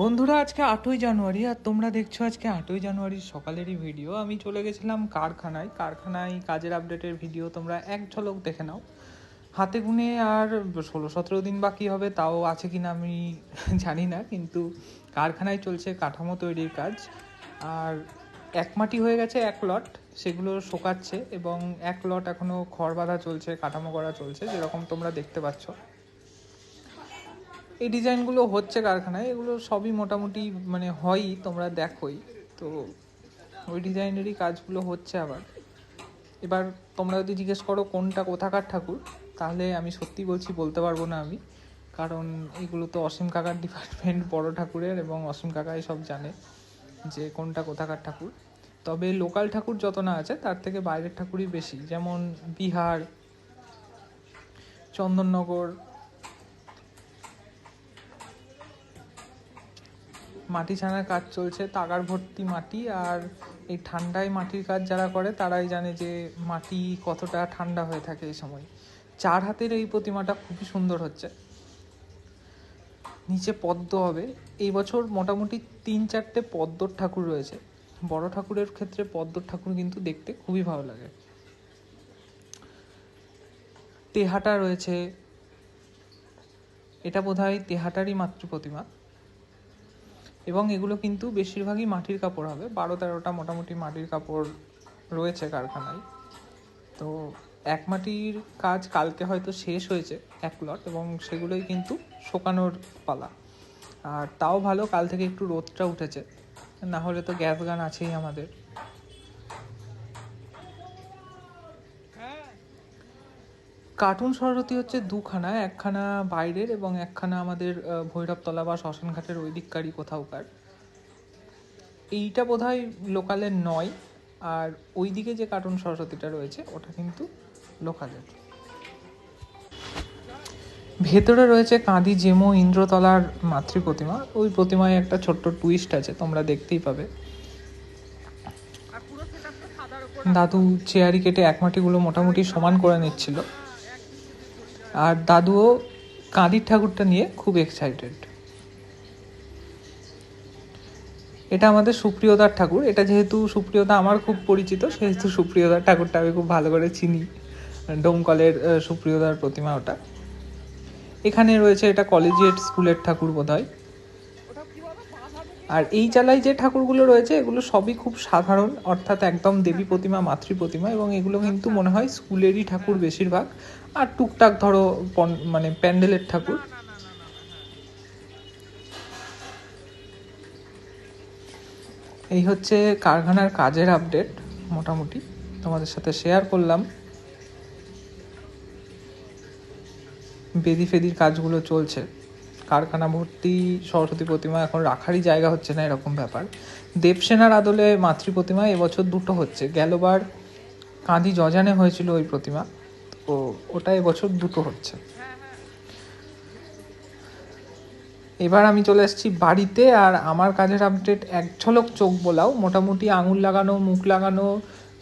বন্ধুরা, আজকে 8ই জানুয়ারি আর তোমরা দেখছো আজকে 8ই জানুয়ারির সকালেরই ভিডিও। আমি চলে গেছিলাম কারখানায় কাজের আপডেটের ভিডিও তোমরা এক ঝলক দেখে নাও। হাতে গুনে আর 16-17 দিন বাকি হবে, তাও আছে কিনা আমি জানি না, কিন্তু কারখানায় চলছে কাঠামো তৈরির কাজ। আর এক মাটি হয়ে গেছে এক লট, সেগুলো শোকাচ্ছে, এবং এক লট এখনও খড় বাঁধা চলছে, কাঠামো করা চলছে, যেরকম তোমরা দেখতে পাচ্ছ। এই ডিজাইনগুলো হচ্ছে কারখানায়, এগুলো সবই মোটামুটি মানে হয়ই, তোমরা দেখোই তো। ওই ডিজাইনেরই কাজগুলো হচ্ছে আবার। এবার তোমরা যদি জিজ্ঞেস করো কোনটা কোথাকার ঠাকুর, তাহলে আমি সত্যি বলতে পারবো না আমি, কারণ এগুলো তো অসীম কাকার ডিপার্টমেন্ট, বড় ঠাকুরের, এবং অসীম কাকাই সব জানে যে কোনটা কোথাকার ঠাকুর। তবে লোকাল ঠাকুর যত না আছে তার থেকে বাইরের ঠাকুরই বেশি, যেমন বিহার, চন্দননগর। মাটি ছানার কাজ চলছে, তাগার ভর্তি মাটি। আর এই ঠান্ডায় মাটির কাজ যারা করে তারাই জানে যে মাটি কতটা ঠান্ডা হয়ে থাকে এই সময়। 4 হাতের এই প্রতিমাটা খুবই সুন্দর হচ্ছে, নিচে পদ্ম হবে। এই বছর মোটামুটি 3-4টে পদ্মর ঠাকুর রয়েছে। বড় ঠাকুরের ক্ষেত্রে পদ্মর ঠাকুর কিন্তু দেখতে খুবই ভালো লাগে। তেহাটা রয়েছে, এটা বোধহয় তেহাটারই মাতৃ প্রতিমা, এবং এগুলো কিন্তু বেশিরভাগই মাটির কাপড় হবে। 12-13টা মোটামুটি মাটির কাপড় রয়েছে কারখানায়। তো এক মাটির কাজ কালকে হয়তো শেষ হয়েছে এক লট, এবং সেগুলোই কিন্তু শোকানোর পালা। আর তাও ভালো, কাল থেকে একটু রোদটা উঠেছে, না হলে তো গ্যাস গান আছেই আমাদের। কার্টুন সরস্বতী হচ্ছে দুখানা, একখানা বাইরের এবং একখানা আমাদের ভৈরবতলা বা শ্মশানঘাটের ওই দিককারই কোথাওকার। এইটা বোধহয় লোকালের নয়, আর ওই দিকে যে কার্টুন সরস্বতীটা রয়েছে ওটা কিন্তু লোকালের। ভেতরে রয়েছে কাঁদি জেমো ইন্দ্রতলার মাতৃ প্রতিমা। ওই প্রতিমায় একটা ছোট্ট টুইস্ট আছে, তোমরা দেখতেই পাবে। দাদু চেয়ারি কেটে এক মাটিগুলো মোটামুটি সমান করে নিচ্ছিল, আর দাদুও কাঁদির ঠাকুরটা নিয়ে খুব এক্সাইটেড। এটা আমাদের সুপ্রিয়দার ঠাকুর। এটা যেহেতু সুপ্রিয়দা আমার খুব পরিচিত, সেহেতু সুপ্রিয়দার ঠাকুরটা আমি খুব ভালো করে চিনি। ডোমকলের সুপ্রিয়দার প্রতিমা ওটা। এখানে রয়েছে, এটা কলেজিয়েট স্কুলের ঠাকুর বোধহয়। আর এই চালায় যে ঠাকুরগুলো রয়েছে এগুলো সবই খুব সাধারণ, অর্থাৎ একদম দেবী প্রতিমা, মাতৃ প্রতিমা, এবং এগুলো কিন্তু মনে হয় স্কুলেরই ঠাকুর বেশিরভাগ। আর টুকটাক ধরো মানে প্যান্ডেলের ঠাকুর। এই হচ্ছে কারখানার কাজের আপডেট, মোটামুটি তোমাদের সাথে শেয়ার করলাম। বেদি ফেদির কাজগুলো চলছে, কারখানা ভর্তি সরস্বতী প্রতিমা, এখন রাখারই জায়গা হচ্ছে না, এরকম ব্যাপার। দেবসেনার আদলে মাতৃ প্রতিমা এবছর 2টো হচ্ছে। গেলবার কাঁদি যজানে হয়েছিল ওই প্রতিমা, তো ওটা এবছর 2টো হচ্ছে। এবার আমি চলে এসেছি বাড়িতে, আর আমার কাজের আপডেট এক ঝলক চোখ বোলাও। মোটামুটি আঙুল লাগানো, মুখ লাগানো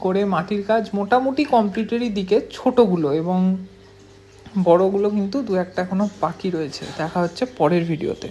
করে মাটির কাজ মোটামুটি কমপ্লিটেরই দিকে, ছোটোগুলো, এবং বড়গুলো কিন্তু 2-1টা এখনও বাকি রয়েছে। দেখা হচ্ছে পরের ভিডিওতে।